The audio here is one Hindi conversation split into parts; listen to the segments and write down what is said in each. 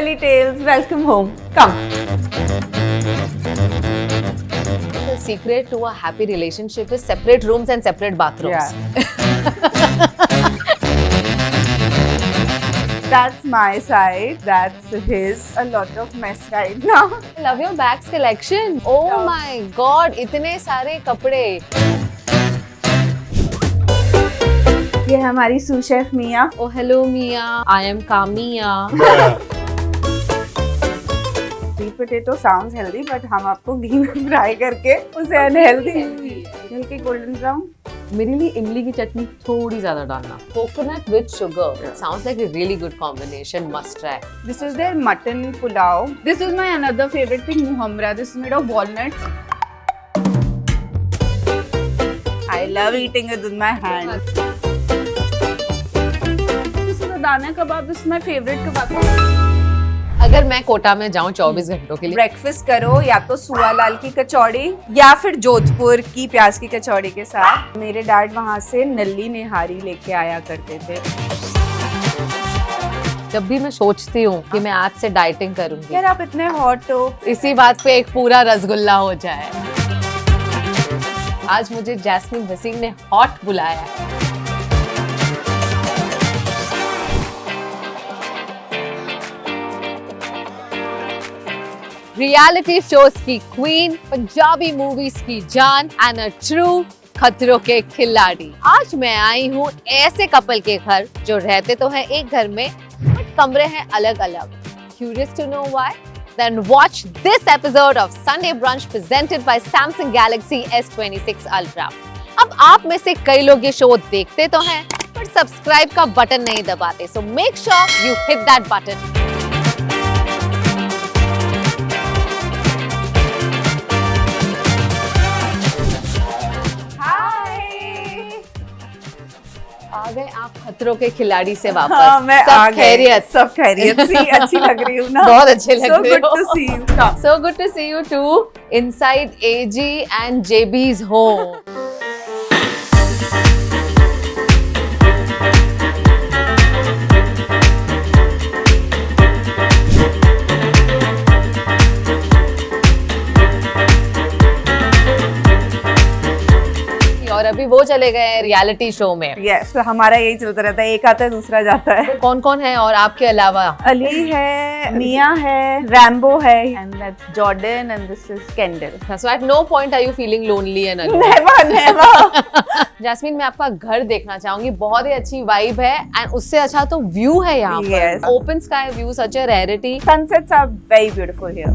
Girly Tales, welcome home. Come. The secret to a happy relationship is separate rooms and separate bathrooms. That's my side, that's his. A lot of mess right now. I love your bags collection. Oh my god, इतने सारे कपड़े. ये हमारी sous chef Mia. Oh hello Mia, I am Kamiya. Sweet potato sounds healthy, but हम आपको घी में फ्राई करके उसे अनहेल्दी हल्के गोल्डन ब्राउन. मेरे लिए इमली की चटनी थोड़ी ज्यादा डालना. Coconut with sugar. Sounds like a really good combination. Must try. This is their mutton pulao. This is my another favorite thing, muhamra. This is made of walnuts. I love eating it with my hands. This is a dana kebab. This is my favorite kebab. अगर मैं कोटा में जाऊं 24 घंटों के लिए, ब्रेकफास्ट करो या तो सुवालाल की कचौड़ी या फिर जोधपुर की प्याज की कचौड़ी के साथ. मेरे डैड वहाँ से नल्ली निहारी लेके आया करते थे. जब भी मैं सोचती हूँ कि मैं आज से डाइटिंग करूंगी, यार आप इतने हॉट हो. इसी बात पे एक पूरा रसगुल्ला हो जाए. आज मुझे जैस्मीन वसीम ने हॉट बुलाया है. रियलिटी शोज की क्वीन, पंजाबी मूवीज की जान एंड अ ट्रू खतरों के खिलाड़ी. आज मैं आई हूँ ऐसे कपल के घर जो रहते तो हैं एक घर में बट कमरे हैं अलग अलग. Curious to know why? Then watch this episode of Sunday Brunch presented by Samsung Galaxy S26 Ultra. अब आप में से कई लोग ये शो देखते तो हैं पर सब्सक्राइब का बटन नहीं दबाते. So make sure you hit that button. आ गए आप खतरों के खिलाड़ी से वापस. हाँ, मैं सब आ गई. खैरियत. सब खैरियत. सी अच्छी लग रही हूँ ना. बहुत अच्छे लग So रहे good हो. to see you. So good to see you too inside AG and JB's home. और अभी वो चले गए रियलिटी शो में. Yes, तो हमारा यही चलता रहता है. एक आता है दूसरा जाता है. कौन कौन है और आपके अलावा? अली है, मिया है, रैम्बो है, and that's Jordan and this is Kendall. So at no point are you feeling lonely and alone? Never, never. Jasmine, मैं आपका घर देखना चाहूंगी. बहुत ही अच्छी वाइब है एंड उससे अच्छा तो व्यू है यहाँ पर. Yes. Open sky view, such a rarity. Sunsets are very beautiful here.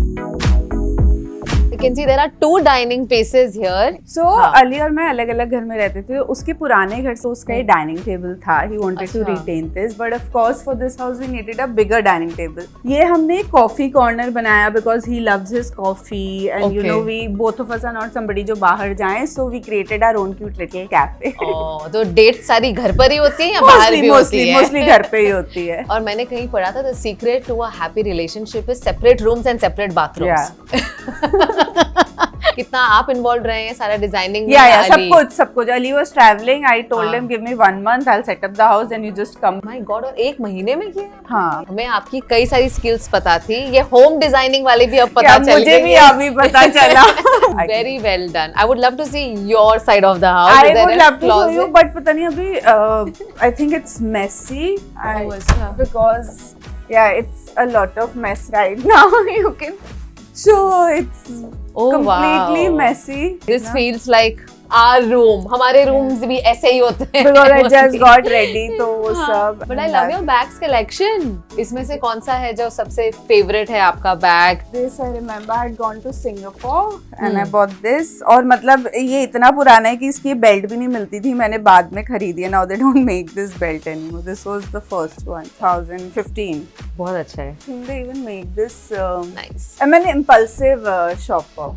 You can see there are 2 dining spaces here. So Ali और मैं अलग अलग घर में रहते थे. उसके पुराने घर से उसका एक डाइनिंग टेबल था. He wanted to retain this, but of course for this house we needed a bigger dining table. ये हमने कॉफी कॉर्नर बनाया because he loves his coffee and you know we both of us are not somebody जो बाहर जाएं, so we created our own cute little cafe. तो डेट सारी घर पर ही होती है या बाहर भी होती है? Mostly घर पे ही होती है. और मैंने कहीं पढ़ा था the secret to a happy relationship is separate rooms and separate bathrooms. कितना आप इन्वॉल्व रहे हैं सारा डिजाइनिंग में? Yeah, सब कुछ. Ali was traveling. I told him, give me 1 month. I'll set up the house and you just come. My God, और 1 महीने में किया? हाँ. हमें आपकी कई सारी स्किल्स पता थी. ये होम डिजाइनिंग वाले भी अब पता चल गए. मुझे भी अभी पता चला. Very well done. I would love to see your side of the house. I would love to show you, but पता नहीं अभी I think it's messy. Because it's a lot of mess right now. You can show it's completely messy. This feels like our room. हमारे rooms भी ऐसे ही होते हैं. Because I just got ready, तो वो सब. But I love your bags collection. इसमें से कौन सा है जो सबसे favorite है आपका bag? This I remember I had gone to Singapore and I bought this. और मतलब ये इतना पुराना है कि इसकी बेल्ट भी नहीं मिलती थी. मैंने बाद में खरीदी है. Now they don't make this belt anymore. This was the first one, 2015. बहुत अच्छा है. I think they even make this. Nice. I'm an impulsive shopper.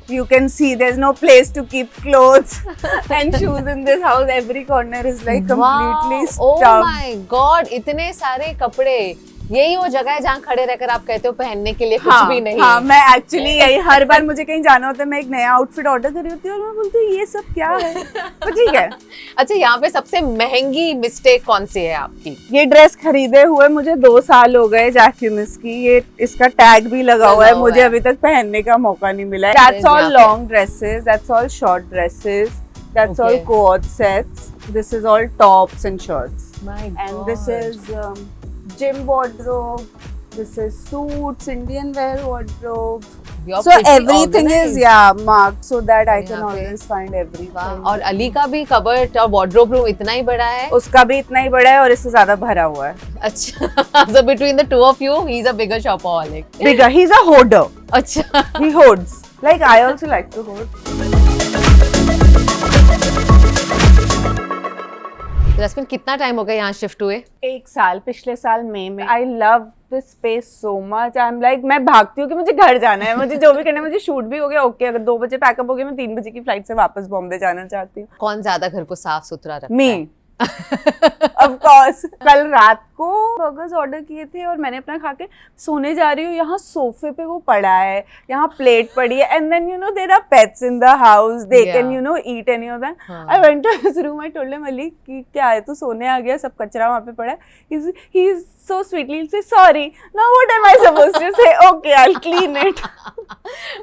You can see there's no place to keep clothes and shoes in this house. Every corner is like completely stuffed. Oh my God, इतने सारे कपड़े. यही वो जगह है जहाँ खड़े रहकर आप कहते हो पहनने के लिए कुछ हाँ, भी नहीं। हाँ, मैं एक्चुअली यही हर बार मुझे कहीं जाना होता है, मैं एक नया आउटफिट ऑर्डर कर रही होती हूँ और मैं बोलती हूँ ये सब क्या है, तो ठीक है। अच्छा, यहाँ पे सबसे महंगी मिस्टेक कौन सी है आपकी? ये ड्रेस खरीदे हुए मुझे 2 साल हो गए जैक्यूमिस की, ये इसका टैग भी लगा हुआ है, मुझे अभी तक पहनने का मौका नहीं मिला है। That's all long dresses, that's all short dresses, that's all coat sets, this is all tops and shirts, and this is gym wardrobe, this is suits, Indian wear wardrobe. So everything is marked so that I can always find everything. और अली का भी कबर्ड और वार्डरोब रूम इतना ही बड़ा है? उसका भी इतना ही बड़ा है और इससे ज्यादा भरा हुआ है। अच्छा, so between the two of you, he's a bigger shopaholic. Bigger, he's a hoarder. अच्छा, he hoards. Like I also like to hoard. रश्मि, कितना टाइम हो गया यहाँ शिफ्ट हुए? 1 साल, पिछले साल मई में। I love this space so much, I am like, मैं भागती हूँ कि मुझे घर जाना है, मुझे जो भी करना है, मुझे शूट भी हो गया ओके, अगर 2 बजे पैकअप हो गया, मैं 3 बजे की फ्लाइट से वापस बॉम्बे जाना चाहती हूँ। कौन ज्यादा घर को साफ सुथरा रखता है? मी ऑफ कोर्स। कल रात को बर्गर्स ऑर्डर किए थे और मैंने अपना खा के सोने जा रही हूँ, यहाँ सोफे पे वो पड़ा है, यहाँ प्लेट पड़ी है, and then you know there are pets in the house, they can you know eat any of that. I went to his room, I told him, Ali कि क्या है, तू सोने आ गया, सब कचरा वहाँ पे पड़ा है। He is so sweetly say sorry, now what am I supposed to say, okay I will clean it.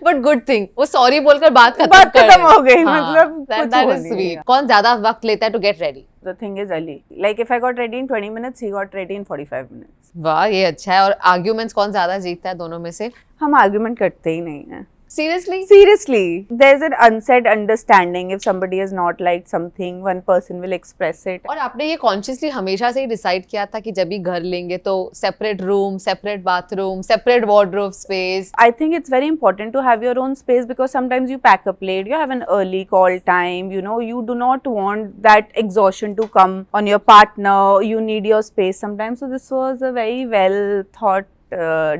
But good thing, वो सॉरी बोलकर बात खत्म हो गई, मतलब that is sweet. कौन ज्यादा वक्त लेता है to get ready? The thing is Ali. Like if I got ready in 20 minutes, he got ready in 45 minutes. वाह, ये अच्छा है। और आर्ग्यूमेंट्स कौन ज्यादा जीतता है दोनों में से? हम आर्ग्यूमेंट करते ही नहीं हैं। Seriously, there's an unsaid understanding. If somebody has not liked something, one person will express it. और आपने ये कॉन्शियसली हमेशा से ही डिसाइड किया था कि जब भी घर लेंगे तो separate room, separate bathroom, separate wardrobe space? I think it's very important to have your own space because sometimes you pack up late, you have an early call time, you know, you do not want that exhaustion to come on your partner, you need your space sometimes. So this was a very well thought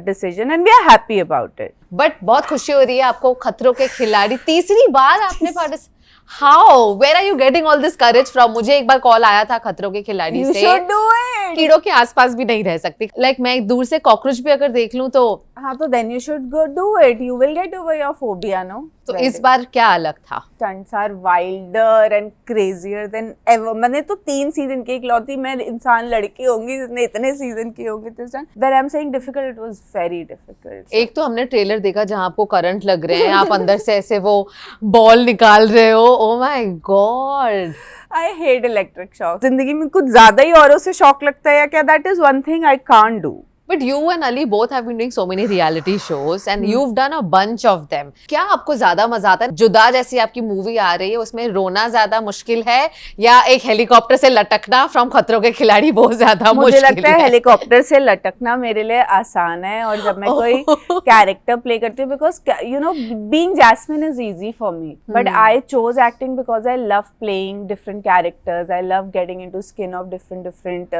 decision and we are happy about it. But बहुत खुशी हो रही है आपको खतरों के खिलाड़ी तीसरी बार आपने participate. How, where are you getting all this courage from? मुझे एक बार कॉल आया था खतरों के खिलाड़ी से, You should do it. कीड़ों के आसपास भी नहीं रह सकती। लाइक मैं दूर से कॉकरोच भी अगर देख लूं तो हाँ, तो then you should go do it. You will get over your phobia, no? तो इस बार क्या अलग था? Stunts are wilder and crazier than ever. मैंने तो 3 सीजन की इकलौती मैं इंसान लड़की होंगी जिसने इतने सीजन की होगी तो stunt. When I'm saying difficult, it was very difficult. एक तो हमने ट्रेलर देखा जहां आपको करंट लग रहे हैं, आप अंदर से ऐसे वो बॉल निकाल रहे हो। Oh my God, I hate electric shock. जिंदगी में कुछ ज्यादा ही औरों से शॉक लगता है या क्या? That is one thing I can't do. But you and Ali both have been doing so many reality shows and you've done a bunch of them. क्या आपको ज्यादा मजा आता है? जुदा जैसी आपकी मूवी आ रही है, उसमें रोना ज्यादा मुश्किल है या एक हेलीकॉप्टर से लटकना फ्रॉम खतरों के खिलाड़ी बहुत ज्यादा मुश्किल है? मुझे लगता है हेलीकॉप्टर से लटकना मेरे लिए आसान है, और जब मैं कोई कैरेक्टर प्ले करती हूँ, because you know being Jasmin is easy for me, but I chose acting because I love playing different characters, I love getting into skin of different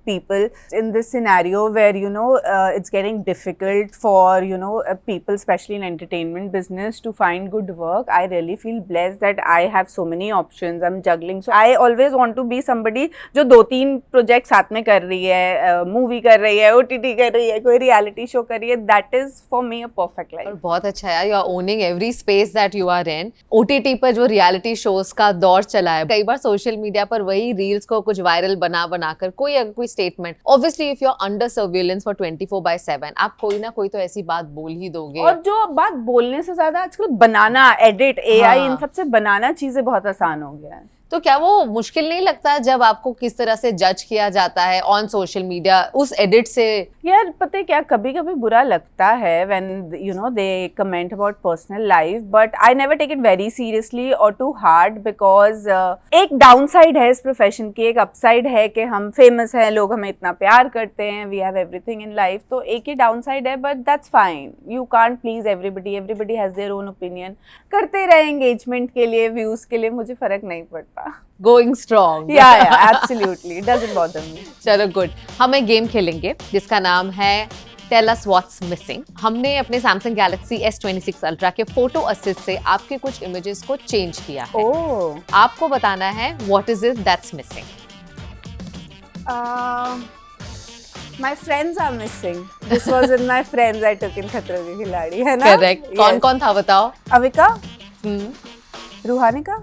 people in this scenario where you know it's getting difficult for you know people especially in entertainment business to find good work. I really feel blessed that I have so many options. I'm juggling, so I always want to be somebody जो 2-3 प्रोजेक्ट साथ में कर रही है, मूवी कर रही है, OTT कर रही है, कोई रियलिटी शो कर रही है. That is for me a perfect life. और बहुत अच्छा है, you are owning every space that you are in. OTT पर जो रियलिटी शोज का दौर चला है, कई बार सोशल मीडिया पर वही रील्स को कुछ वायरल बनाकर कोई statement, obviously if you are under surveillance for 24/7 आप कोई ना कोई तो ऐसी बात बोल ही दोगे। और जो बात बोलने से ज्यादा आजकल बनाना, एडिट, AI इन सब से बनाना चीजें बहुत आसान हो गया है। तो क्या वो मुश्किल नहीं लगता जब आपको किस तरह से जज किया जाता है ऑन सोशल मीडिया उस एडिट से? यार पता है क्या, कभी कभी बुरा लगता है when you know they comment about personal life, but I never take it very seriously or too hard because एक डाउन साइड है इस प्रोफेशन की, एक अपसाइड है कि हम फेमस हैं, लोग हमें इतना प्यार करते हैं, we have everything in life, तो एक ही डाउन साइड है, but that's fine. You can't please everybody has their own opinion. करते रहे एंगेजमेंट के लिए, व्यूज के लिए, मुझे फर्क नहीं पड़ता। Going strong. Yeah, absolutely. It doesn't bother me. चलो गुड, हम एक गेम खेलेंगे जिसका नाम है Tell us what's missing. हमने अपने Samsung Galaxy S26 Ultra के फोटो असिस्ट से आपके कुछ इमेजेस को चेंज किया है। आपको बताना है what is it that's missing. My friends are missing. This was with my friends I took in खतरों के खिलाड़ी, है ना? करेक्ट कौन कौन था बताओ? अविका, रूहानिका,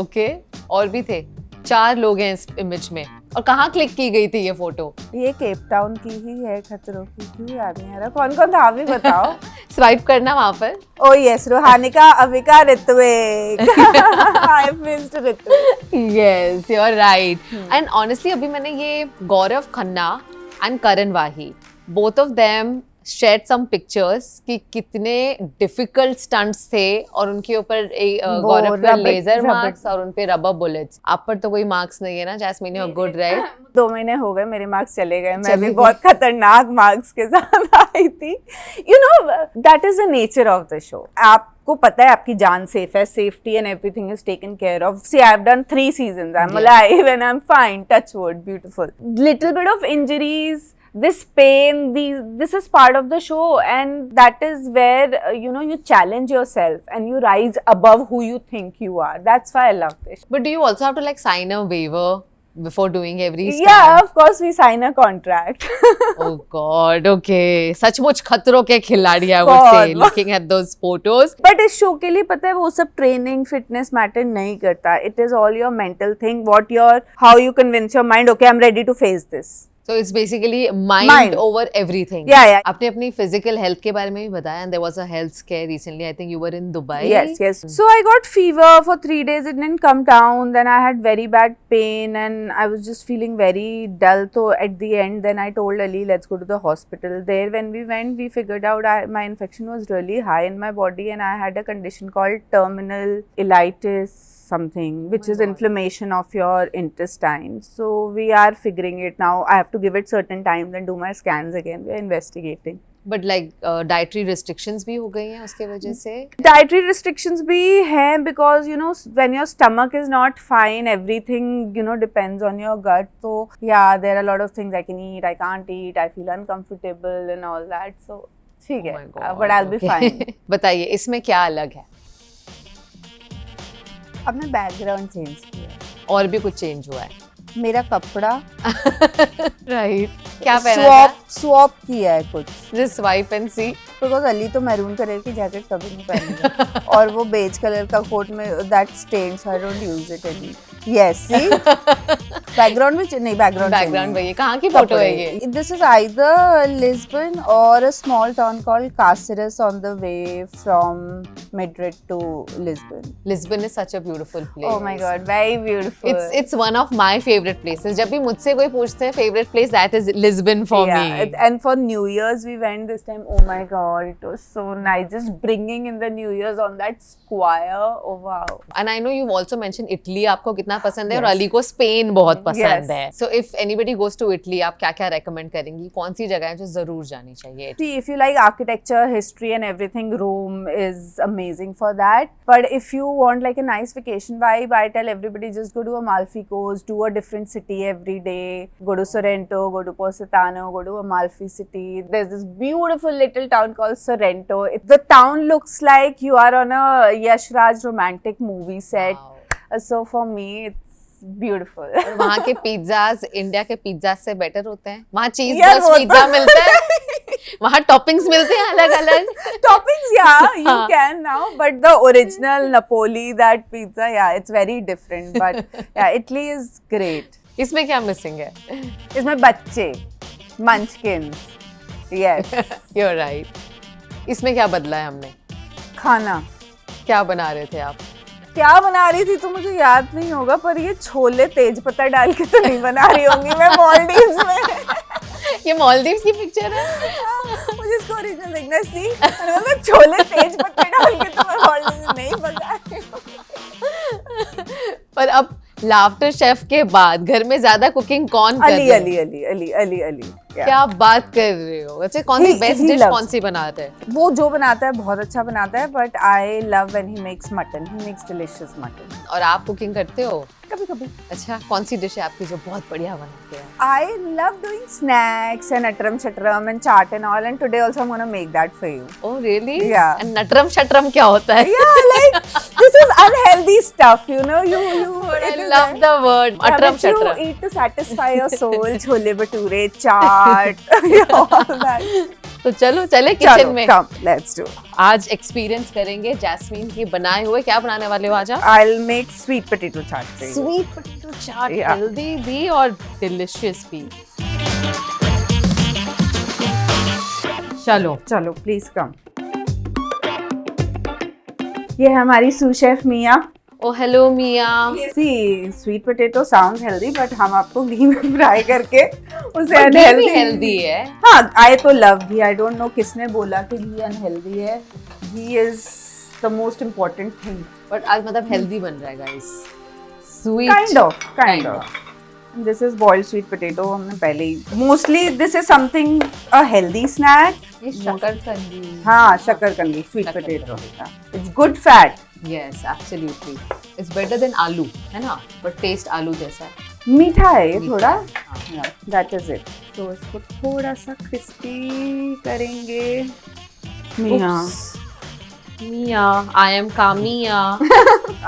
ओके और भी थे 4 लोग हैं इस इमेज में। और कहाँ क्लिक की गई थी ये फोटो? ये केप टाउन की ही है खतरों की, क्यों याद नहीं आ रहा कौन कौन था भी बताओ। स्वाइप करना वहाँ पर। Oh yes, Ruhanika, Avika, Ritwik. I missed Ritwik. Yes, you're right. And honestly अभी मैंने ये Gaurav Khanna and Karan Wahi both of them shared some pictures कि कितने difficult stunts थे और उनके ऊपर गौरव पे लेजर मार्क्स और उनपे रबर बुलेट्स। आप पर तो कोई मार्क्स नहीं है ना Jasmin, you are good right? 2 महीने हो गए मेरे मार्क्स चले गए, मैं भी बहुत खतरनाक मार्क्स के साथ आई थी। You know that is the nature of the show. आपको पता है आपकी जान सेफ है, safety and everything is taken care of. See I have done 3 seasons, I'm alive and I'm fine, touch wood, beautiful. Little bit of injuries, this pain, this is part of the show, and that is where you challenge yourself and you rise above who you think you are. That's why I love this. But do you also have to like sign a waiver before doing every stunt? Yeah, of course we sign a contract. Oh God, okay. सचमुच खतरों के खिलाड़ी I would say, looking at those photos. But इस शो के लिए पता है वो सब ट्रेनिंग फिटनेस मैटर नहीं करता. It is all your mental thing, how you convince your mind, okay, I'm ready to face this. So it's basically mind over everything. Yeah. आपने अपनी physical health के बारे में भी बताया, and there was a health scare recently. I think you were in Dubai. Yes. So I got fever for 3 days. It didn't come down. Then I had very bad pain, and I was just feeling very dull. So at the end, then I told Ali, let's go to the hospital. There, when we went, we figured out my infection was really high in my body, and I had a condition called terminal ileitis something, which is inflammation of your intestine. So we are figuring it now. I have to give it certain time, then do my scans again. We are investigating. But like dietary restrictions भी हो गई हैं उसके वजह से? Dietary restrictions भी हैं because when your stomach is not fine, everything depends on your gut. So yeah, there are a lot of things I can eat, I can't eat, I feel uncomfortable and all that. So ठीक है, but I'll be fine. बताइए इसमें क्या अलग है? अब मैं बैकग्राउंड चेंज किया और भी कुछ चेंज हुआ है? मेरा कपड़ा राइट क्या पहना स्वैप किया है कुछ, just swipe and see. Because Ali तो मैरून कलर की जैकेट कभी नहीं पहनेगा और वो बेज कलर का कोट में that stains, I don't use it any. Yes see background में नहीं, बैकग्राउंड वही कहाँ की फोटो है ये? This is either Lisbon or a small town called Caceres on the way from Madrid to Lisbon. Lisbon is such a beautiful place. Oh my God, very beautiful. It's one of my favorite places. जब भी मुझसे कोई पूछते हैं favorite place, that is Lisbon for me. And for New Year's we went this time. Oh my God, it was so nice. Just bringing in the New Year's on that square. Oh wow. And I know you've also mentioned Italy. आपको कितना पसंद है और अली को Spain बहुत पसंद है. So if anybody goes to Italy, आप क्या क्या recommend करेंगी? कौन सी जगह है जो जरूर जानी चाहिए? See, if you like architecture, history, and everything, Rome is amazing for that. But if you want like a nice vacation vibe, I tell everybody just go to Amalfi Coast, do a different city every day. Go to Sorrento, go to Positano, go to Amalfi City. There's this beautiful little town called Sorrento. The town looks like you are on a Yash Raj romantic movie set. Wow. So for me, it's beautiful. वहाँ के पिज्जाज इंडिया के पिज्जा से बेटर होते हैं? वहाँ चीज बस पिज्जा मिलता है? वहाँ टॉपिंग्स मिलते हैं अलग अलग? Toppings, yeah, you can now, but the original Napoli, that pizza, yeah, it's very different. But yeah, Italy is great. इसमें क्या मिसिंग है? इसमें बच्चे, munchkins, yes. You're right. इसमें क्या बदला है हमने? खाना। क्या बना रहे थे आप? क्या बना रही थी तो मुझे याद नहीं होगा, पर ये छोले तेज पत्ता डाल के तो नहीं बना रही होंगी मैं मालदीव्स में। ये मालदीव्स की पिक्चर है? मुझे इसको ओरिजिनल देखना सी, मैं छोले तेज पत्ते डाल के तो मैं मालदीव्स में नहीं बना रही हूँ। पर अब लाफ्टर शेफ के बाद घर में ज्यादा कुकिंग कौन कर रहा है? अली क्या बात कर रहे हो? अच्छा कौन सी बेस्ट डिश कौन सी बनाते हैं? वो जो बनाता है बहुत अच्छा बनाता है, but I love when he makes mutton, he makes delicious mutton. और आप कुकिंग करते हो? कभी कभी। अच्छा कौन सी डिश है आपकी जो बहुत बढ़िया बनाते हैं? I love doing snacks and atram chatram and chaat and all, and today also I'm gonna make that for you. Oh really? Yeah. And natram shatram क्या होता है? Yeah, like this is unhealthy stuff, you know. You I it is love the word Yeah, atram but you shatram. eat to satisfy your soul. Chole bhature, chaat, all that. तो चलो चले किचन Chalo, में. come, let's do. आज एक्सपीरियंस करेंगे जैस्मीन की बनाए हुए. क्या बनाने वाले हो आज आप? I'll make sweet potato chaat for you. Sweet potato chaat. Yeah. Healthy भी और डिलिशियस भी. चलो. चलो, please come. ये है हमारी sous chef Mia. O hello Mia. See, sweet potato sounds healthy, but हम आपको घी में फ्राई करके उसे घी भी unhealthy. हेल्दी है. हाँ, I तो love ghee. I don't know किसने बोला कि घी unhealthy है. घी is the most important thing. But आज मतलब हेल्दी बन रहा है guys. Sweet. Kind of. This is boiled sweet potato. हमने पहले ही. Mostly this is something a healthी snack. ये शकरकंदी. हाँ, शकरकंदी sweet शकरकंदी. potato. It's good fat. Yes, absolutely. It's better than आलू, है ना? But taste आलू जैसा है. मीठा है ये मीठा. थोड़ा. हाँ. Yeah, that is it. तो इसको थोड़ा सा crispy करेंगे. मिया. Oops. Mia, I am Kamiya.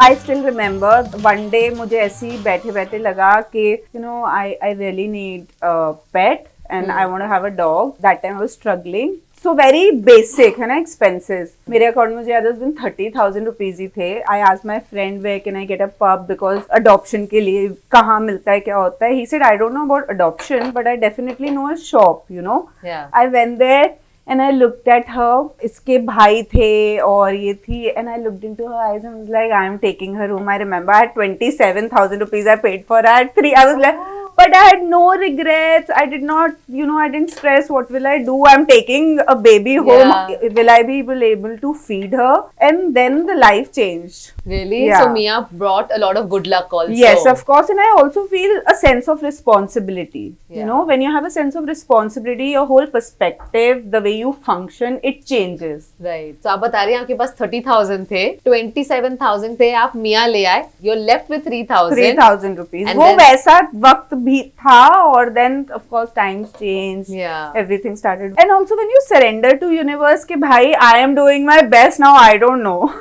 I still remember one day मुझे ऐसे ही बैठे बैठे लगा कि you know I really need a pet and I want to have a dog. That time I was struggling. So very basic है ना expenses. मेरे अकाउंट में मुझे याद है उस दिन 30,000 रुपीज ही थे. I asked my friend where can I get a pup because adoption के लिए कहाँ मिलता है क्या होता है. He said I don't know about adoption but I definitely know a shop, you know. Yeah. I went there and I looked at her. इसके भाई थे और ये थी and I looked into her eyes and was like I am taking her home. I remember I had 27,000 rupees I paid for her. I had 3. I was like, but I had no regrets. I did not, you know, I didn't stress. What will I do? I'm taking a baby home. Yeah. Will I be able to feed her? And then the life changed. Really? Yeah. So Mia brought a lot of good luck also. Yes, of course. And I also feel a sense of responsibility. You Yeah. know, when you have a sense of responsibility, your whole perspective, the way you function, it changes. Right. So आप बता रही हैं आपके पास 30,000 थे, 27,000 थे, आप मिया ले आए. You're left with 3,000. 3,000 rupees. And वो then- वैसा वक्त भी था और then of course times changed. Yeah. Everything started. And also when you surrender to universe कि भाई I am doing my best now, I don't know.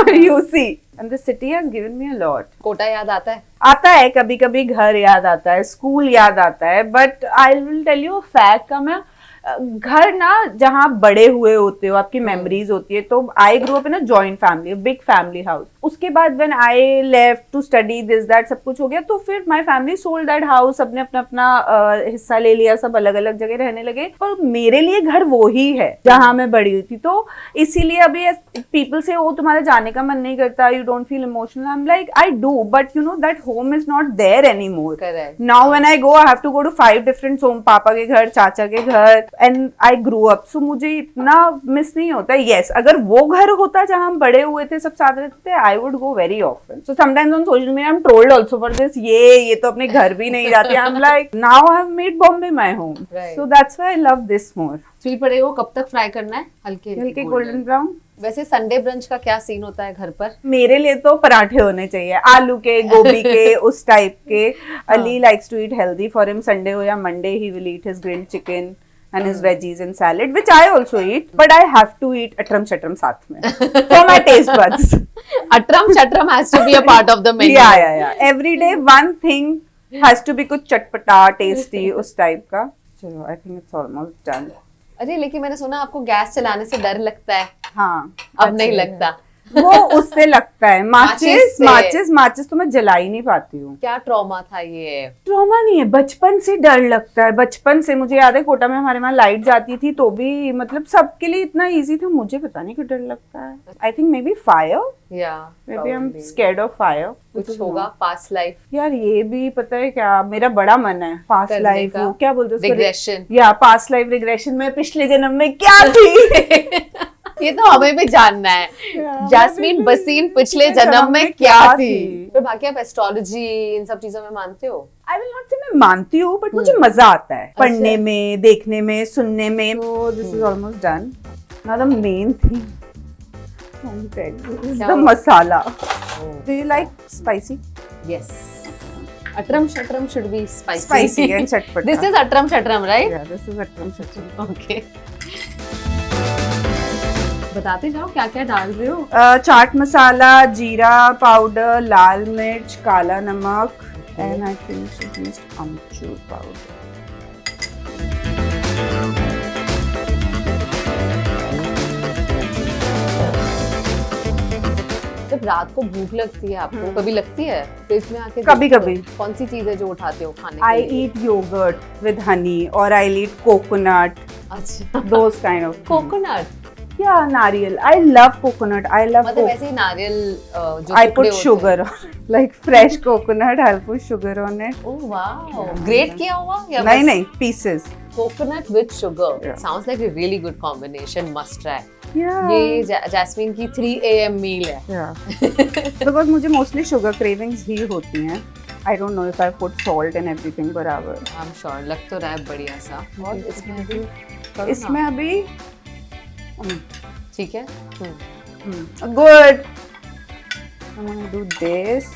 You see. And the city has given me a lot. Kota याद आता है? आता है कभी कभी घर याद आता है स्कूल याद आता है but I will tell you fact का मैं घर ना जहाँ बड़े हुए होते हो आपकी मेमोरीज होती है तो I grow up in a joint family big family house उसके बाद when I left to study this that सब कुछ हो गया तो फिर my family sold that house सबने अपना अपना हिस्सा ले लिया सब अलग अलग जगह रहने लगे पर मेरे लिए घर वो ही है जहाँ मैं बड़ी हुई थी तो इसीलिए अभी पीपल से ओ तुम्हारा जाने का मन नहीं करता you don't feel emotional I am like I do but you know that home is not there any more Correct. Now when I go I have to go to 5 different home पापा के घर चाचा के घर and I grow up so मुझे इतना मिस नहीं होता यस अगर वो घर होता जहाँ हम बड़े हुए थे सब साथ रहते थे I would go very often so sometimes on social media I am trolled also for this ये तो अपने घर भी नहीं जाते आई am like now I have made Bombay my home Right. So that's why I love this more sweet potato को कब तक फ्राई करना है? हल्के हल्के गोल्डन ब्राउन वैसे संडे ब्रंच का क्या सीन होता है घर पर? मेरे लिए तो पराठे होने चाहिए आलू के गोभी के उस टाइप के Ali likes to eat healthy for him Sunday हो या Monday he will eat his grilled chicken and his veggies and salad which I also eat but I have to eat atram chatram साथ में for my taste buds अटरम शटरम has to be a part of the menu. yeah every day one thing has to be कुछ चटपटा tasty उस टाइप का चलो I think it's almost done अरे लेकिन मैंने सुना आपको गैस चलाने से डर लगता है. हाँ अब नहीं लगता. वो उससे लगता है माचिस से। माचिस तो मैं जला ही नहीं पाती हूँ क्या ट्रॉमा था ये? ट्रॉमा नहीं है बचपन से डर लगता है बचपन से मुझे याद है कोटा में हमारे वहाँ लाइट जाती थी तो भी मतलब सबके लिए इतना इजी था मुझे पता नहीं क्यों डर लगता है I think maybe fire या maybe I am scared of fire कुछ होगा पास्ट लाइफ यार ये भी पता है क्या मेरा बड़ा मन है पास्ट करने लाइफ का? क्या बोलते हैं उसको? रिग्रेशन. या पास्ट लाइफ रिग्रेशन में पिछले जन्म में क्या थी ये तो हमें भी जानना है. जैस्मीन बसीन पिछले जन्म में क्या थी? फिर बाकी आप एस्ट्रोलॉजी इन सब चीजों में मानते हो? आई विल नॉट से मैं मानती हूँ बट मुझे मजा आता है पढ़ने में देखने में सुनने में तो this is almost done now the main thing the masala do you like spicy Yes. Atram Shatram should be spicy. Spicy and chatpata. This is Atram Shatram, right? Yeah, this is atram chatram. Okay. बताते जाओ क्या क्या डाल रहे हो। चाट मसाला, जीरा पाउडर, लाल मिर्च, काला नमक and I think amchur powder. जब रात को भूख लगती है आपको, कभी लगती है तो इसमें आके कभी देखते हो, कभी। कौन सी चीज है जो उठाते हो खाने I के लिए? eat yogurt with honey or I'll eat coconut, अच्छा, those kind of things. Coconut, Yeah, नारियल. I love coconut. I love मतलब ऐसे ही नारियल जो I टुकड़े put होते sugar on like fresh coconut. I'll put sugar on it. हैं। ओह वाओ, ग्रेट किया हुआ या नहीं नहीं, pieces. Coconut with sugar, Yeah. Sounds like a really good combination, must try. Yeah. ये जैस्मीन की 3 AM मील है। Yeah. Because मुझे mostly sugar cravings ही होती हैं. I don't know if I put salt and everything बराबर. आई एम श्योर, लग तो रहा है बढ़िया सा। और इसमें अभी करो ना। इसमें अभी ठीक है। good. I'm gonna do this.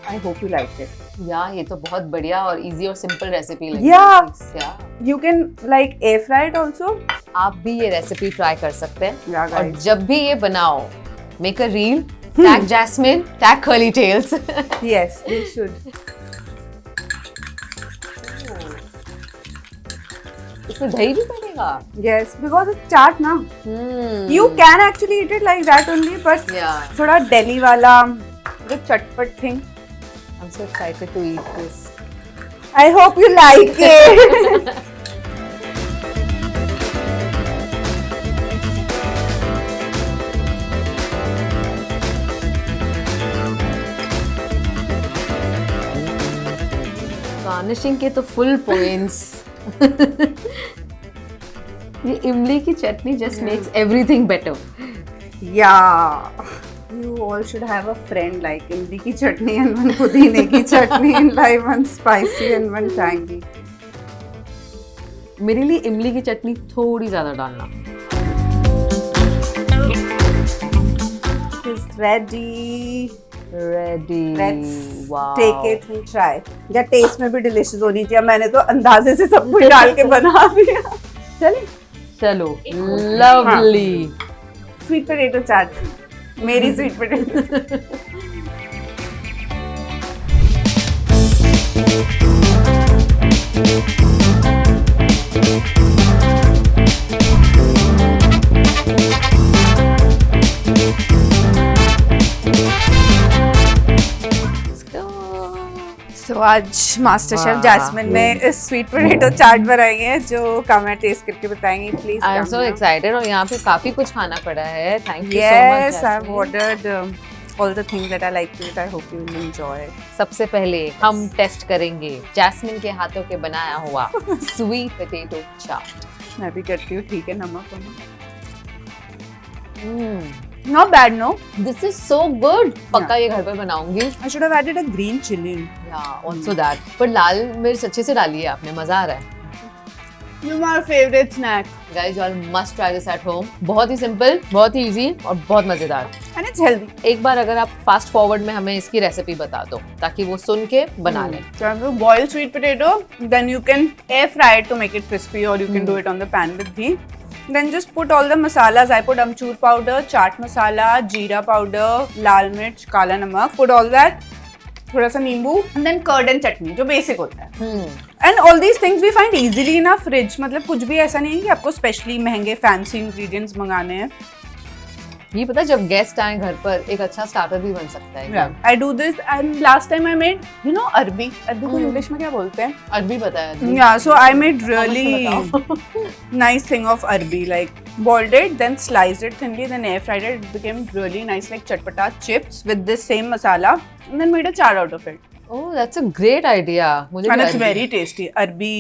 I hope you like it. या ये तो बहुत बढ़िया और इजी और सिंपल रेसिपी लगी। Yeah. या You can like air fry it also. आप भी ये रेसिपी ट्राई कर सकते हैं। Yeah, और guys. जब भी ये बनाओ, make a reel, tag Jasmin, tag Curly Tales. Yes, you should. इसमें दही भी पड़ेगा। Yes, because it's chaat ना. Hmm. You can actually eat it like that only, but Yeah. थोड़ा Delhi वाला जो चटपट thing. I'm so excited to eat this. I hope you like it. Garnishing के तो फुल पॉइंट्स। ये इमली की chutney just makes everything better. Yeah. You all should have a friend like इमली की चटनी and one पुदीने की चटनी and like one spicy and one tangy. मेरे लिए इमली की चटनी थोड़ी ज्यादा डालना। It's ready. Ready. Let's take it and try. या टेस्ट में भी डिलीशियस होनी चाहिए। मैंने तो अंदाजे से सब कुछ डाल के बना दिया। चलिए चलो, लवली। स्वीट पोटैटो चाट, मेरी स्वीट पोटैटो। तो आज मास्टर शेफ वाह। जैस्मिन ने स्वीट पोटैटो चाट बनाई है जो काम्या टेस्ट करके बताएंगी please. I am so excited और यहाँ पे काफी कुछ खाना पड़ा है। Thank you so Yes, much. I've ordered all the things that I like to eat. I hope you will enjoy. सबसे पहले हम टेस्ट करेंगे जैस्मिन के हाथों के बनाया हुआ स्वीट पोटैटो चाट। मैं भी करती हूँ, ठीक है, नमक वमक। Not bad, no? This is so good. पक्का ये घर पर बनाऊंगी। I should have added a green chili. या आल्सो दैट, पर लाल मिर्च अच्छे से डाली है आपने, मजा आ रहा है। You're my favorite snack. Guys you all must try this at home. बहुत ही सिंपल, बहुत ही इजी और बहुत मजेदार। And it's healthy. एक बार अगर आप फास्ट फॉरवर्ड में हमें इसकी रेसिपी बता दो ताकि वो सुन के बना लें। So if you boil sweet potato, then you can air fry it to make it crispy, or you can do it on the pan with ghee. Then just put all the masalas. I put amchur powder, chaat masala, jeera powder, lal mirch, kala namak. Put all that. थोड़ा सा नींबू and then curd and chutney जो basic होता है. And all these things we find easily in our fridge. मतलब कुछ भी ऐसा नहीं है कि आपको स्पेशली महंगे फैंसी इंग्रेडिएंट्स मंगाने हैं. ये पता है, जब गेस्ट आए घर पर एक अच्छा स्टार्टर भी बन सकता है। I do this and last time I made, you know, अरबी को इंग्लिश में क्या बोलते हैं? अरबी बताया अरबी। Yeah, so I made really बताओ। nice thing of arbi, like boiled it, then sliced it thinly, then air fried it. It became really nice, like chatpata chips with this same masala, and then made a chaat out of it. Oh, that's a great idea। मुझे And भी it's अरबी- very tasty. Arbi,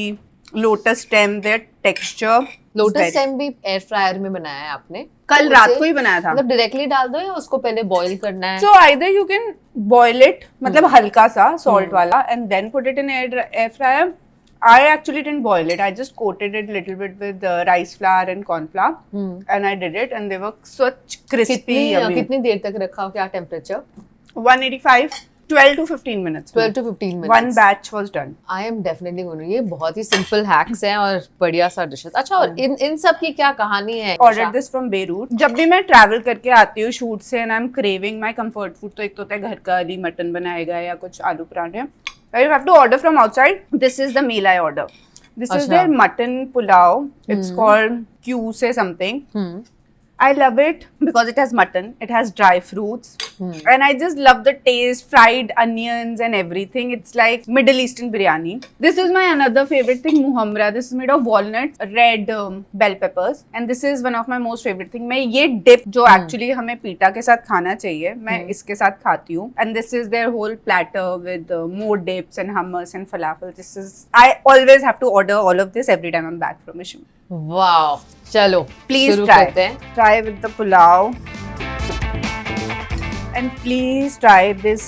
lotus stem, their texture. Lotus very- stem भी एयर फ्रायर में बनाया है आपने? कल तो रात उसे- को ही बनाया था. मतलब डायरेक्टली डाल दो या उसको पहले बॉईल करना है? So either you can boil it, मतलब हल्का सा salt वाला, and then put it in air fryer. I actually didn't boil it. I just coated it little bit with rice flour and corn flour, and I did it, and they were such crispy. Yummy. कितनी देर तक रखा हो? क्या temperature? 185. 12 to 15 minutes. 12 to 15 minutes. One batch was done. I am definitely going to, ये बहुत ही सिंपल हैक्स हैं और बढ़िया सा डिशेस। अच्छा, और इन सब की क्या कहानी है? Ordered this from Beirut. जब भी मैं ट्रैवल करके आती हूँ शूट से and I am craving my comfort food, तो एक तो होता है घर का अली मटन बनाएगा या कुछ आलू पराठे, you have to order from outside. This is the meal I order. This is their mutton pulao. It's called Q say something. I love it because it has mutton, it has dry fruits, and I just love the taste, fried onions and everything. It's like Middle Eastern biryani. This is my another favorite thing, muhammara. This is made of walnuts, red bell peppers, and this is one of my most favorite thing. मैं ये dip जो actually हमें pita के साथ खाना चाहिए, मैं इसके साथ खाती हूँ. And this is their whole platter with more dips and hummus and falafel. This is, I always have to order all of this every time I'm back from mission. Wow, चलो Please शुरू try. करते हैं। Try with the pulao. And please try this.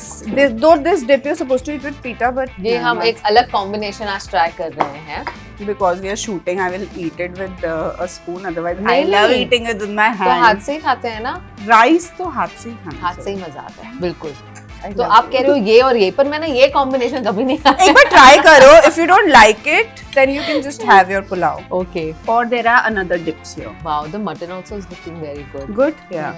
Though this dip you're supposed to eat with pita, but ये हम एक अलग कॉम्बिनेशन आज ट्राई कर रहे हैं। because we are shooting, I will eat it with a spoon. Otherwise, I Really? love eating it with my तो हाथ hands. से ही खाते हैं ना? Rice तो हाथ से ही खाना हाथ से ही मजा आता है, बिल्कुल। I तो love आप it. कह रहे हो ये और ये, पर मैंने ये कॉम्बिनेशन कभी नहीं खाया। एक बार try करो. If you don't like it, then you can just have your pulao. Okay. Or there are another dips here. Wow, the mutton also is looking very good. Good? Yeah.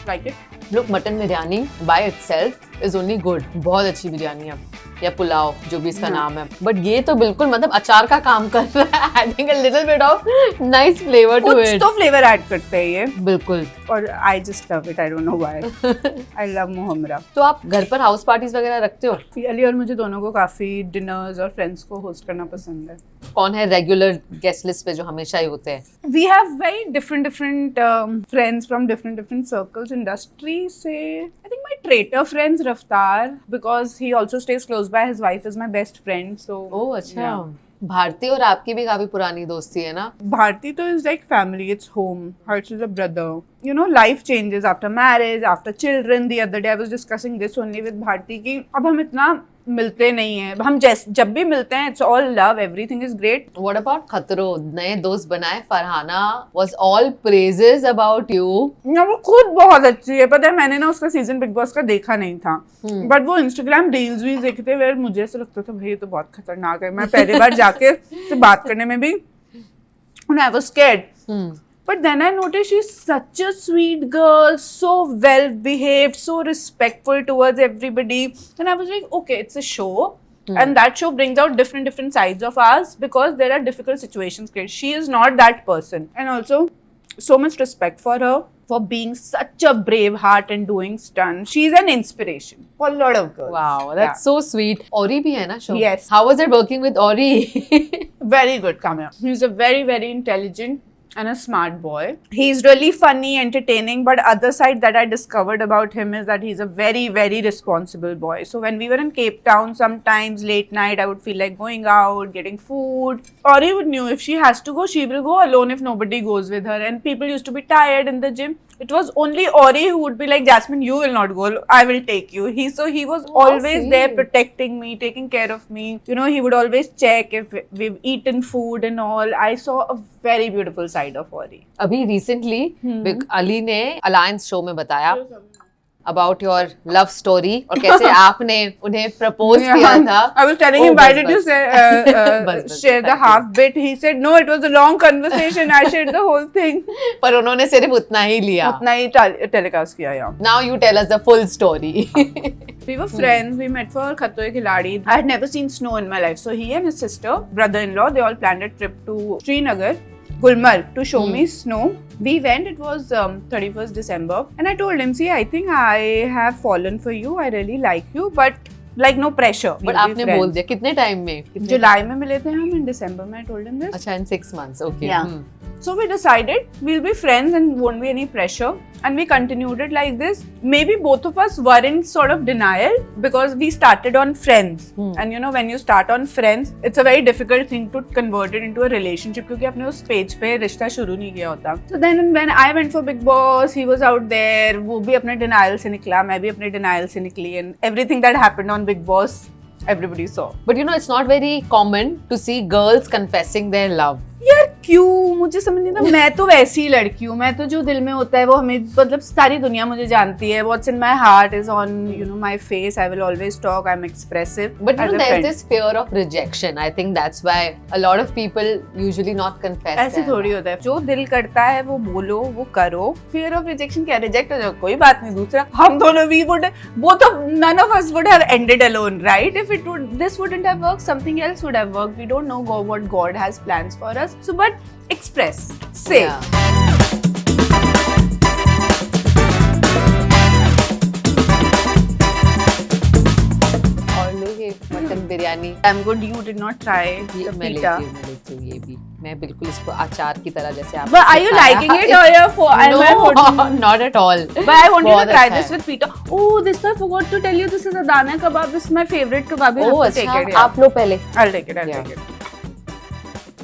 Like it? Look, mutton biryani by itself is only good, बहुत अच्छी बिरयानी है, या पुलाव जो भी इसका नाम है। बट ये तो बिल्कुल मतलब अचार का काम कर रहा है, adding a little bit of nice flavour to कुछ इट। तो फ्लेवर ऐड करते हैं ये, बिल्कुल। और I just love it. I don't know why. I love muhammara. तो आप घर पर हाउस पार्टीज वगैरह रखते हो? अली और मुझे दोनों को काफी डिनर्स और फ्रेंड्स को होस्ट करना पसंद है. कौन है रेगुलर गेस्ट लिस्ट पे जो हमेशा ही होते हैं? We have very different friends from different circles, industry. Say, I think my traitor friends Raftar, because he also stays close by. His wife is my best friend. So. ओह अच्छा। Yeah. भारती और आपकी भी काफी पुरानी दोस्ती है ना? Bharti though is like family, it's home. Harsh is a brother. You know, life changes after marriage, after children. The other day I was discussing this only with Bharti कि अब हम इतना मिलते नहीं हैं. हम जब भी मिलते हैं, it's all love, everything is great. What about खतरो? नए दोस्त बनाए, Farhana was all praises about you. ना वो खुद बहुत अच्छी है. पता है मैंने ना उसका सीजन बिग बॉस का देखा नहीं था, बट वो इंस्टाग्राम रील्स भी देखते थे, where मुझे ऐसा लगता था भाई ये तो बहुत खतरनाक है. मैं पहली बार जाके से बात करने में भी I was scared. But then I noticed she's such a sweet girl, so well behaved, so respectful towards everybody. And I was like, okay, it's a show. And that show brings out different sides of us, because there are difficult situations. She is not that person. And also, so much respect for her for being such a brave heart and doing stunts. She's an inspiration for a lot of girls. Wow, that's so sweet. Ori भी है ना show? Yes. How was it working with Ori? Very good, come here. He's a very intelligent and a smart boy. He's really funny, entertaining, but other side that I discovered about him is that he's a very responsible boy. So when we were in Cape Town, sometimes late night I would feel like going out, getting food. Ori would knew if she has to go, she will go alone if nobody goes with her. And people used to be tired in the gym. It was only Ori who would be like, Jasmine, you will not go, I will take you. He was always there protecting me, taking care of me. You know, he would always check if we've eaten food and all. I saw a very beautiful side of Ori. अभी recently अली ने अलायंस शो में बताया about your love story और कैसे आपने उन्हें प्रपोज किया था। I was telling him, why did you say share the half bit? He said, no, it was a long conversation. I shared the whole thing. पर उन्होंने सिर्फ उतना ही लिया। उतना ही telecast किया, yeah. Now you tell us the full story. We were friends. We met for Khatro Ke Khiladi. I had never seen snow in my life. So he and his sister, brother-in-law, they all planned a trip to Srinagar, Gulmarg, to show me snow. We went. It was 31st December, and I told him, see, I think I have fallen for you. I really like you, but like no pressure. But आपने बोल दिया कितने टाइम में? जुलाई में मिले थे हम, in December में I told him this. अच्छा, in 6 months, okay. Yeah. So we decided we'll be friends and won't be any pressure. And we continued it like this. Maybe both of us were in sort of denial because we started on friends. And you know, when you start on friends, it's a very difficult thing to convert it into a relationship क्योंकि आपने उस page पे रिश्ता शुरू नहीं किया होता. So then when I went for Big Boss, he was out there. वो भी अपने denial से निकला, मैं भी अपने denial से निकली. And everything that happened on Big Boss, everybody saw. But you know, it's not very common to see girls confessing their love. यार क्यों, मुझे समझ नहीं आता। मैं तो वैसी ही लड़की हूँ, मैं तो जो दिल में होता है वो हमें, मतलब सारी दुनिया मुझे जानती है। What's in my heart is on, you know, my face. I will always talk. I'm expressive. But you as know, a there's friend. this fear of rejection. I think that's why a lot of people usually not confess. ऐसे थोड़ी होता है, जो दिल करता है वो बोलो, वो करो। Fear of rejection क्या, रिजेक्ट हो जाओ कोई बात नहीं। दूसरा, हम दोनों we would, both of none of us would have ended alone, right? If it would, this wouldn't have worked, something else would have worked. We don't know what God has plans for us. So, but express, say. और लो ये mutton biryani. I'm good. You did not try ये the मैं pita. लेती हूँ ये भी। मैं बिल्कुल इसको अचार की तरह जैसे आप। But are you liking it or you're for? No, not at all. But I want you बहुत to try अच्छा this है। with pita. Oh, this I forgot to tell you. This is Adana kebab. This is my favorite kebab. You oh have to take अच्छा, it. Yeah. आप लो पहले। I'll take it. I'll Yeah. take it.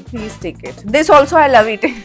Please take it. This also I love eating.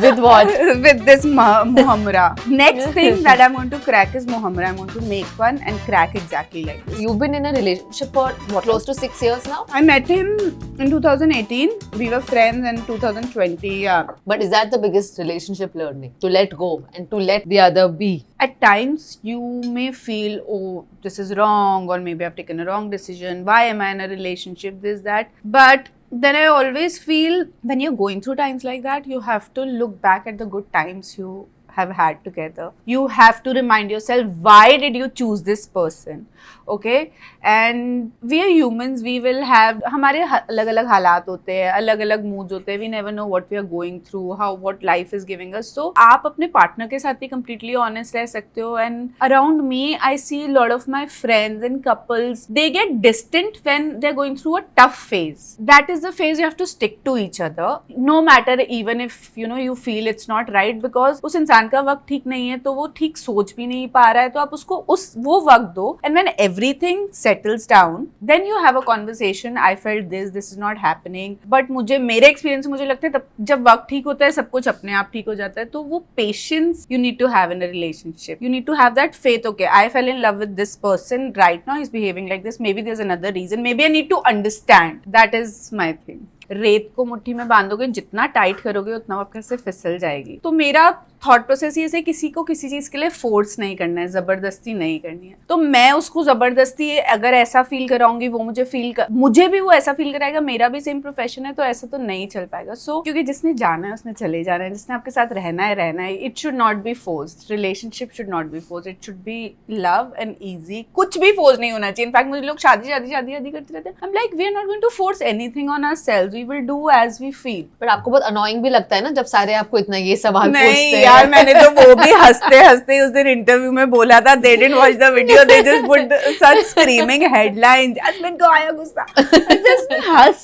With what? With this muhammara. Next thing that I'm going to crack is muhammara. I'm going to make one and crack exactly like this. You've been in a relationship for close to 6 years now. I met him in 2018. We were friends in 2020. Yeah. But is that the biggest relationship learning? To let go and to let the other be. At times you may feel, oh, this is wrong, or maybe I've taken a wrong decision. Why am I in a relationship? This, that. But then I always feel when you're going through times like that, you have to look back at the good times you have had together. You have to remind yourself, why did you choose this person? Okay, and we are humans. We will have हमारे अलग अलग हालात होते हैं, अलग अलग moods होते हैं. We never know what we are going through, how what life is giving us. So आप अपने partner के साथ भी completely honest रह सकते हो. And around me, I see a lot of my friends and couples. They get distant when they're going through a tough phase. That is the phase you have to stick to each other, no matter even if you know you feel it's not right, because उस इंसान का वक्त ठीक नहीं है तो वो ठीक सोच भी नहीं पा रहा है, तो आप उसको वो वक्त दो. And when everything settles down, then you have a conversation. I felt this is not happening. But मेरे experience से मुझे लगता है तब जब वक्त ठीक होता है सब कुछ अपने आप ठीक हो जाता है. तो वो patience you need to have in a relationship. You need to have that faith. Okay, I fell in love with this person. Right now he's behaving like this. Maybe there's another reason. Maybe I need to understand. That is my thing. रेत को मुट्ठी में बांधोगे, जितना टाइट करोगे उतना वो आपके से फिसल जाएगी. तो मेरा थॉट प्रोसेस ये है, किसी को किसी चीज के लिए फोर्स नहीं करना है, जबरदस्ती नहीं करनी है. तो मैं उसको जबरदस्ती अगर ऐसा फील कराऊंगी, वो मुझे भी वो ऐसा फील कराएगा. मेरा भी सेम प्रोफेशन है, तो ऐसा तो नहीं चल पाएगा. सो क्योंकि जिसने जाना है उसने चले जाना है, जिसने आपके साथ रहना है. It should not be forced. Relationship should not be forced. It should be love and easy. कुछ भी फोर्स नहीं होना चाहिए. इनफैक्ट मुझे लोग शादी करते रहते हैं. I am like, we are not going to force anything on ourselves. We will do as we feel. But आपको बहुत अनोइंग भी लगता है ना जब सारे आपको इतना ये सवाल पूछते हैं. यार मैंने तो वो भी हंसते उस दिन इंटरव्यू में बोला था. They didn't watch the video. They just put such screaming headlines. Jasmin को आया गुस्सा. जैस्मिन हंस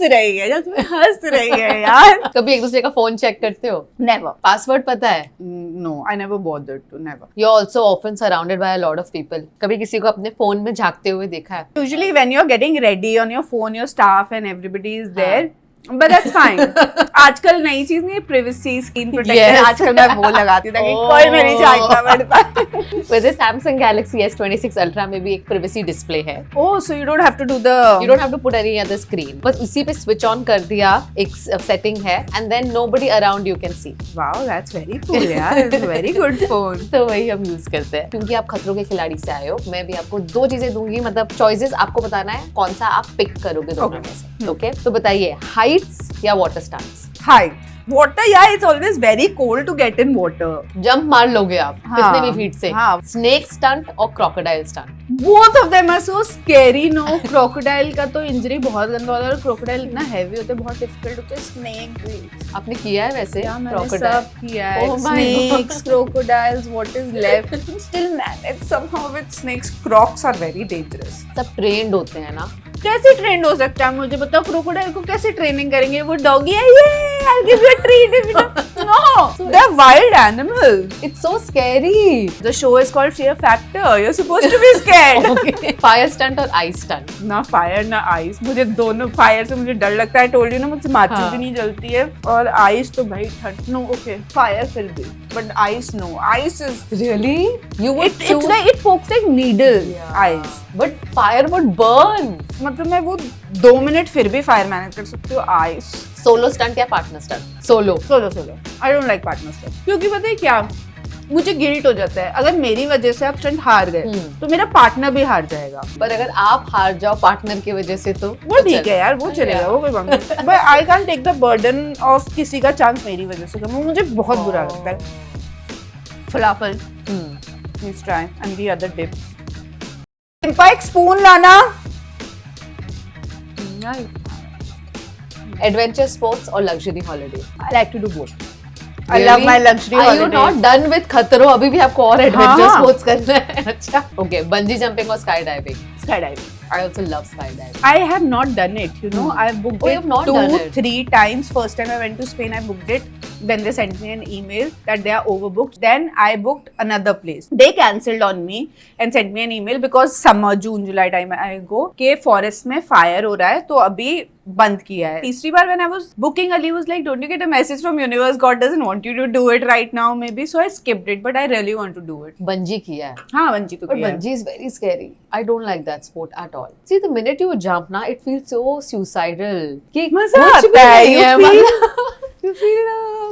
रही है यार. कभी एक दूसरे का फोन चेक करते हो? Never. पासवर्ड पता है? No, I never bothered to. Never. You're also often surrounded by a lot of people. कभी किसी को अपने फोन में झांकते हुए देखा है? Usually when you're getting ready on your phone, your staff and everybody is there. But that's fine. आजकल नई चीज नहीं है, privacy screen protector. Yes. आजकल मैं वो लगाती थी ताकि कोई मेरी झांकना पड़ पाए. वैसे Samsung Galaxy S26 Ultra में भी एक privacy display है. Oh, so you don't have to do the. You don't have to put any other screen. बस उसी पे switch on कर दिया, एक setting है, and then nobody around you can see. Wow, that's very cool यार. It's a very good phone. तो वही हम यूज करते हैं. क्योंकि आप खतरों के खिलाड़ी से आए हो, मैं भी आपको 2 चीजें दूंगी, मतलब चॉइसेस आपको बताना है कौन सा आप पिक करोगे दोनों में से. ओके, तो बताइए, हाइट्स या water stunts? Height. Water, yeah, it's always very cold to get in water. Jump मार लोगे आप कितने भी फीट से. हाँ. स्नेक स्टंट और crocodile stunt? Both of them are so scary. No, crocodile का तो इंजरी बहुत गंदा होता है, और crocodile इतना heavy होता है, बहुत difficult होता है. Snake भी. आपने किया है वैसे? Yeah, मैंने सब किया है. Oh my Snakes, God. crocodiles, what is left? Still manage somehow with snakes. Crocs are very dangerous. सब ट्रेंड होते हैं ना. कैसे ट्रेंड हो सकता है मुझे बताओ. क्रोकोडाइल को कैसे ट्रेनिंग करेंगे? वो डॉगी है, ये I'll give you a treat if you don't. No, they're wild animals. It's so scary. The show is called Fear Factor. You're supposed to be scared. Okay. Fire stunt और आइस स्टंट? ना फायर ना आइस. मुझे दोनों. फायर से मुझे डर लगता है, टोल्ड यू ना, मुझसे माचिस हाँ. भी नहीं जलती है. और आइस तो भाई ठंड. नो, ओके, फायर फिर भी, but ice no. Ice is Really? You would it's like it pokes like needle. Yeah. Ice. But fire would burn. मतलब मैं वो 2 मिनट फिर भी फायर मैनेज कर सकती हूँ। आई Solo stunt या partner stunt? Solo. Solo I don't like partner stunt, क्योंकि पता है क्या, मुझे गिल्ट हो जाता है अगर मेरी वजह से आप स्टंट हार गए तो मेरा पार्टनर भी हार जाएगा। पर अगर आप हार जाओ पार्टनर की वजह से तो वो ठीक है यार, वो चलेगा, वो कोई बात नहीं, but I can't take the burden of किसी का चांस मेरी वजह से कम, मुझे बहुत बुरा लगता है। Falafel, please try and the other dips. डिम्पा एक स्पून लाना। एडवेंचर स्पोर्ट्स और luxury holiday? I like to do both. I love my luxury Are you holidays. not done with खतरों? अभी भी आपको और एडवेंचर हाँ। स्पोर्ट्स करना है? अच्छा, okay, bungee jumping और sky diving? Skydiving. I also love skydiving. I have not done it, you know. I've booked Oh, it you've not done it? 2-3 times. First time I went to Spain, I booked it. Then they sent me an email that they are overbooked. Then I booked another place. They cancelled on me and sent me an email because summer, June, July time I go के forest में fire हो रहा है, तो अभी बंद किया है। तीसरी बार when I was booking, Ali was like, "Don't you get a message from universe? God doesn't want you to do it right now, maybe." So I skipped it, but I really want to do it. Bungee किया है? हाँ, बंजी तो But किया है। bungee is very scary. I don't like that sport at all. See, the minute you jump ना, it feels so suicidal. कि मजा कुछ भी आता है। नहीं है, You मतलब- You feel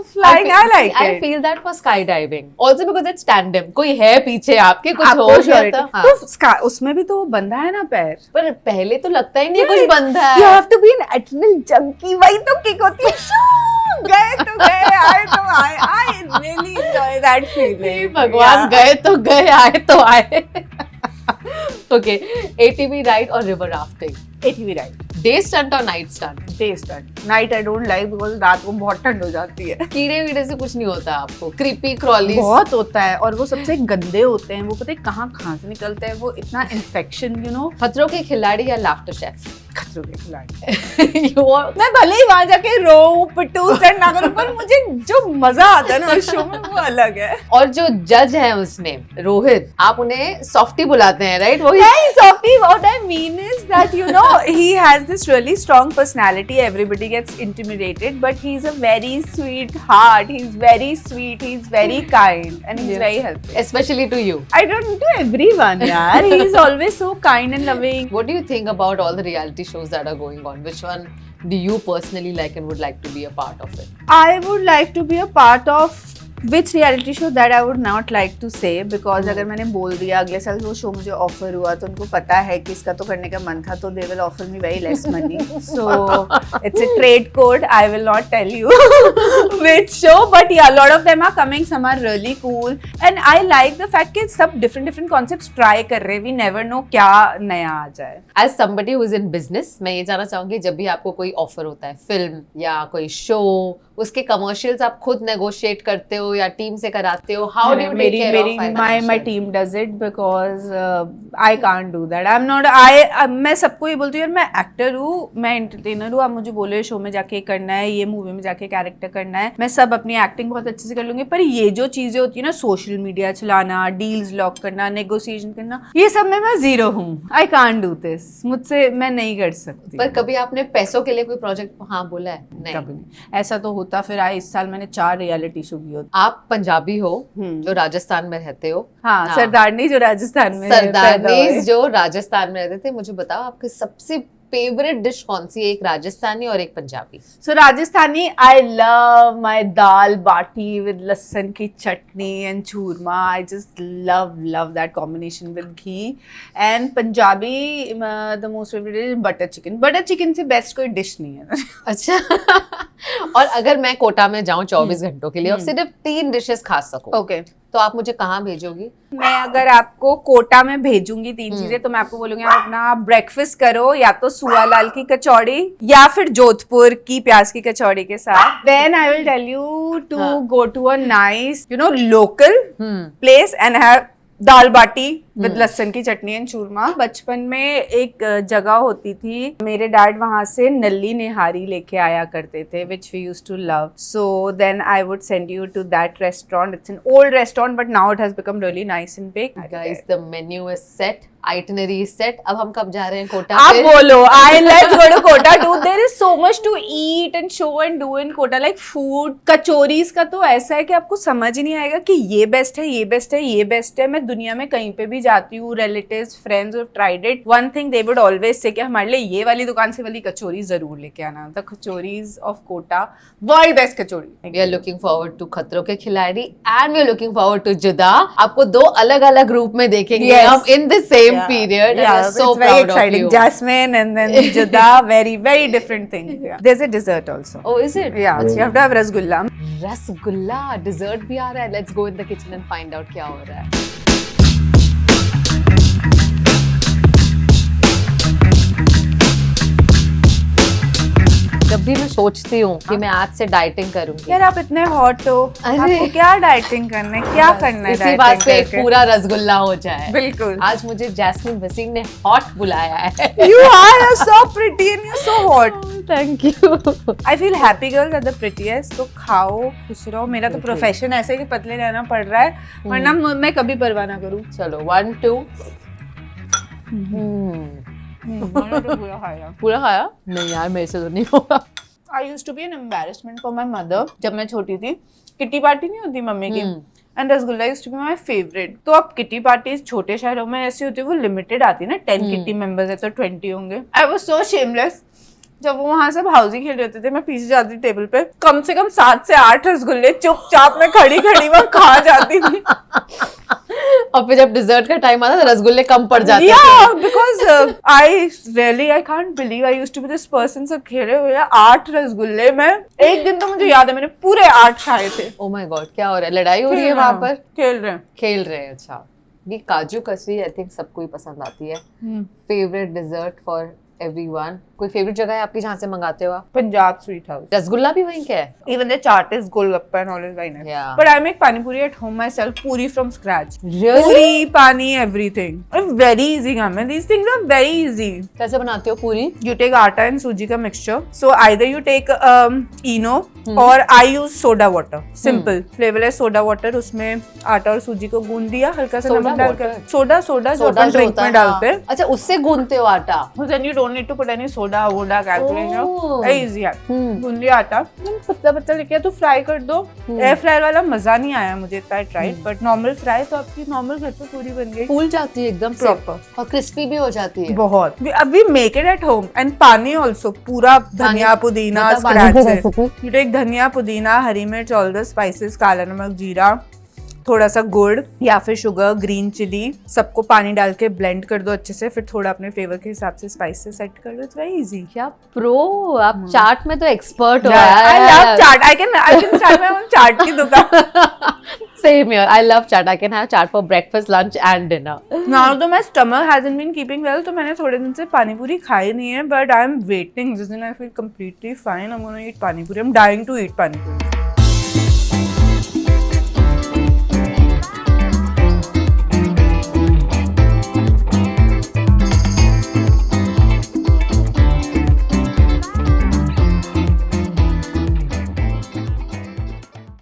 flying. I like I it. feel that for skydiving. Also because it's tandem. कोई है पीछे आपके, कुछ आपको हो गया surety- तो हाँ। तो उसमें भी तो वो बंधा है ना पैर। पर पहले तो लगता ही नहीं कुछ बंधा You है। have to be an adrenaline junkie. वही तो किक होती है। शू, गए तो गए, आए तो आए। I really enjoy that feeling. भगवान, गए तो गए, आए तो आए। Okay, ATV राइड और river rafting? ATV ride. Day stunt और night stunt? Day stunt. Night I don't like because रात को बहुत ठंड हो जाती है। कीड़े वीड़े से कुछ नहीं होता आपको? Creepy Crawley? बहुत होता है, और वो सबसे गंदे होते हैं। वो पता है कहाँ से निकलते हैं, वो इतना इन्फेक्शन, यू नो। खतरों के खिलाड़ी या लाफ्टर शेफ? खतरों के खिलाड़ी। You are- मैं भले ही वहां जाके रो पिटू स्टंट ना करूं, पर मुझे जो मजा आता है ना उस शो में, वो अलग है। और जो जज है उसमें रोहित, आप उन्हें सॉफ्टी बुलाते हैं, राइट? वही Hey, Sophie, what I mean is that, you know, he has this really strong personality. Everybody gets intimidated, but he's a very sweet heart. He's very sweet. He's very kind, and he's Yeah. very helpful. especially to you. I don't do everyone, yaar. He's always so kind and loving. What do you think about all the reality shows that are going on? Which one do you personally like and would like to be a part of it? I would like to be a part of which reality show that I would not like to say, because अगर मैंने बोल दिया अगले साल वो शो मुझे ऑफर हुआ तो उनको पता है कि इसका तो करने का मन था, तो they will offer me very less money. So it's a trade code. I will not tell you which show, but yeah, a lot of them are coming. Some are really cool, and I like the fact कि सब different concepts try कर रहे हैं. We never know क्या नया आ जाए. As somebody who is in business, मैं ये जानना चाहूंगी, जब भी आपको कोई ऑफर होता है, फिल्म या कोई शो, उसके कमर्शियल्स आप खुद नेगोशिएट करते हो या टीम से कराते हो? How do you take care of my team does it because I can't do that. I'm not. I मैं सबको ये बोलती हूँ यार, मैं एक्टर हूँ, मैं एंटरटेनर हूँ, आप मुझे बोले शो में जाके करना है, ये मूवी में जाके कैरेक्टर करना है, मैं सब अपनी एक्टिंग बहुत अच्छे से कर लूंगी, पर ये जो चीजें होती है ना, सोशल मीडिया चलाना, डील्स लॉक करना, नेगोशिएशन करना, ये सब में मैं जीरो हूँ। आई कांट डू दिस, मुझसे मैं नहीं कर सकती। पर कभी आपने पैसों के लिए कोई प्रोजेक्ट हाँ बोला है? नहीं। कभी नहीं। ऐसा तो होता फिर इस साल मैंने 4 रियलिटी शो किए होते। आप पंजाबी हो जो राजस्थान में रहते हो? हाँ, सरदारनी जो राजस्थान में पैदा हुए। सरदारनीज जो राजस्थान में रहते थे, मुझे बताओ आपकी सबसे फेवरेट डिश कौन सी है? एक राजस्थानी और एक Punjabi. So Rajasthani, I love my dal bati with लहसुन की चटनी and churma. I just love that combination with ghee. And Punjabi, the most favorite is butter chicken. Butter chicken से best कोई dish नहीं है। अच्छा। और अगर मैं कोटा में जाऊं 24 घंटों के लिए और सिर्फ 3 डिशेस खा सकूं, Okay. तो आप मुझे कहाँ भेजोगी? मैं अगर आपको कोटा में भेजूंगी 3 चीजें, तो मैं आपको बोलूंगी आप अपना ब्रेकफास्ट करो, या तो सुआलाल की कचौड़ी या फिर जोधपुर की प्याज की कचौड़ी के साथ. Then I will tell you to go to a nice local place and have dal baati with लहसुन की चटनी एंड चूरमा. बचपन में एक जगह होती थी, मेरे डैड वहां से नल्ली निहारी लेके आया करते थे, which we used to love. So then I would send you to that restaurant. It's an old restaurant but now it has become really nice and big. Guys, the menu is set. Itinerary set. अब हम कब जा रहे हैं कोटा? आप बोलो, let's go to Kota too. There is so much to eat and show and do in Kota, like food. Kachoris का तो ऐसा है कि आपको समझ ही नहीं आएगा कि ये बेस्ट है, ये बेस्ट है, ये बेस्ट है। मैं दुनिया में कहीं पे भी जाती हूँ, relatives, friends have tried it. One thing they would always say कि हमारे लिए ये वाली दुकान से वाली कचौरी जरूर लेके आना। The kachoris of Kota, world best kachori. We are looking forward to खतरों के खिलाड़ी and we are looking forward to जुदा। आपको दो अलग अलग ग्रुप में देखेंगे हम in the same period. Yeah, and we are so it's very proud exciting. of you. Jasmine and then Juda, very different thing. Yeah. There's a dessert also. Oh, is it? Yeah, you have to have rasgulla. Rasgulla dessert भी आ रहा है। Let's go in the kitchen and find out क्या हो रहा है। जब भी मैं सोचती हूँ कि मैं आज से डाइटिंग करूंगी, यार आप इतने हॉट हो, अरे। आपको क्या डाइटिंग करना है, क्या करना है इसी बात पे एक पूरा रसगुल्ला हो जाए। बिल्कुल। आज मुझे जैस्मिन वसीम ने हॉट बुलाया है। You are so pretty and you're so hot. Thank you. I feel happy girls are the prettiest. तो खाओ, खुश रहो। मेरा तो प्रोफेशन ऐसे है कि पतले रहना पड़ रहा है, वरना मैं कभी परवाह ना करूँ। चलो 1 2। पूरा खाया? नहीं यार, मेरे से तो नहीं होगा। I used to be an embarrassment for my mother. जब मैं छोटी थी, किटी पार्टी नहीं होती मम्मी की, and rasgulla used to be my favourite. तो अब किटी पार्टीज छोटे शहरों में ऐसी होती है, वो लिमिटेड आती है ना, 10 किटी मेंबर्स है तो 20 होंगे। I was so shameless. जब वो वहां सब हाउसी खेल रहे होते थे, मैं पीछे जाती थी टेबल पे, कम से कम 7 से 8 रसगुल्ले चुपचाप मैं खड़ी वहां खा जाती थी। और फिर जब डिजर्ट का टाइम आता था, रसगुल्ले कम पड़ जाते थे। Yeah, because I can't believe I used to be this person। सब खेले हुए 8 रसगुल्ले, मैं एक दिन तो मुझे याद है मैंने पूरे 8 खाए थे। Oh my God, क्या हो रहा है? लड़ाई हो रही है वहां पर? खेल रहे हैं। खेल रहे हैं। अच्छा, ये काजू कतली आई थिंक सबको ही पसंद आती है। Favourite dessert for everyone. कोई फेवरेट जगह है आपकी जहाँ से मंगाते हो आप? Punjab sweet house. रसगुल्ला भी वहीं का है? Even the chaat is golgappa and all is very nice. Yeah. But I make pani puri at home myself, puri from scratch. Really? Puri, pani, everything. It's very easy, Gaman. These things are very easy. कैसे बनाते हो पूरी? You take atta and suji ka mixture. So either you take Eno or I use soda water. Simple. Flavorless soda water. उसमें आटा और सूजी को गूंद दिया, हल्का सा नमक डालकर। सोडा जो अपन ड्रिंक में डालते हैं। अच्छा, उससे गूंदते हो आटा? Then you don't need to put any soda, Voda calculation. Very easy है। गूंद लिया आटा, पतला पतला लेके तो फ्राई कर दो। एयर फ्रायर वाला मजा नहीं आया मुझे इतना ट्राई, बट नॉर्मल फ्राई तो आपकी नॉर्मल घर पे पूरी बन गई, फूल जाती है एकदम प्रॉपर और क्रिस्पी भी हो जाती है बहुत। अभी make it at home and पानी ऑल्सो पूरा धनिया पुदीना स्क्रैच से। यू टेक धनिया पुदीना, हरी मिर्च, ऑल द स्पाइसेस, काला नमक, जीरा, थोड़ा सा गुड़ या फिर शुगर, ग्रीन चिली, सबको पानी डाल के ब्लेंड कर दो अच्छे से। फिर थोड़ा अपने फ्लेवर के हिसाब से स्पाइसेस सेट कर दो। It's very easy. क्या प्रो, आप चाट में तो एक्सपर्ट हो यार। I love chaat. I can start my own chaat की दुकान। Same here. I love chaat. I can have chaat for breakfast, lunch and dinner. Now तो my stomach hasn't been keeping well, तो मैंने थोड़े दिन से पानी पूरी खाई नहीं है, but I am waiting. जिस दिन I feel completely fine, I'm gonna eat पानी पूरी. I'm dying to eat पानी पूरी.